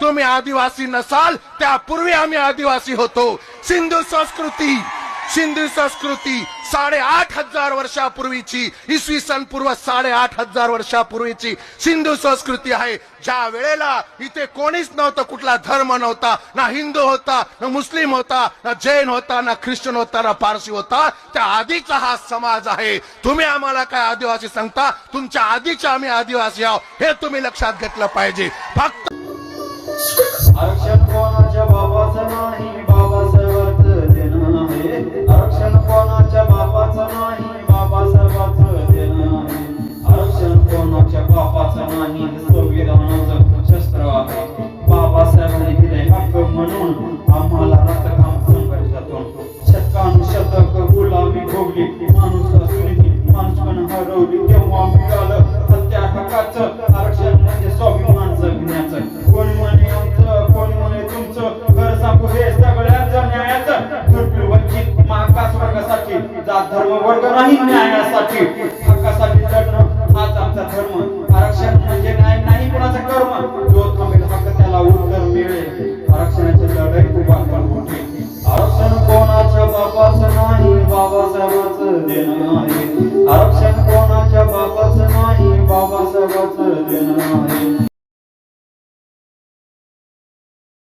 तुम्ही आदिवासी नसाल त्यापूर्वी आम्ही आदिवासी होतो. सिंधू संस्कृती 8,500 वर्षापूर्वीची, इसवी सन पूर्व 8,500 वर्षापूर्वीची सिंधू संस्कृती आहे. ज्या वेळेला इथे कोणीच नव्हतं, कुठला धर्म नव्हता, ना हिंदू होता, ना मुस्लिम होता, ना जैन होता, ना ख्रिश्चन होता, ना पारसी होता, त्या आधीचा हा समाज आहे. तुम्ही आम्हाला काय आदिवासी सांगता? तुमच्या आधीचे आम्ही आदिवासी आहोत, हे तुम्ही लक्षात घेतलं पाहिजे. फक्त आरक्षण कोणाच्या बाबाचं नाही, बाबासाहेबांचं देणं आहे. आरक्षण कोणाच्या बाबाचं नाही, बाबासाहेबांचं देणं आहे. आरक्षण कोणाच्या बापाचं नाही, संविधानाचं शस्त्र आहे. बाबासाहेबांनी दिले हक्क म्हणून आम्हाला रक्तकाम संघर्षातून शतकानुशतक गुलामी भोगली. माणूस असूनही माणूसपण हरवली. तेव्हा मिळालं सत्या हक्काचं. आरक्षण म्हणजे स्वाभिमान जगण्याचं. कोणी म्हणे आमचं, कोणी म्हणे तुमचं, घर सांगू हे सगळ्यांचं न्यायाचं. दुर्बीण वंचित मागास वर्गासाठी, जात धर्म वर्ग नाही न्यायासाठी. हक्कासाठी लढणं हाच आमचा धर्म. आरक्षण म्हणजे न्याय नाही कुणाचं कर्म. जो थांबेल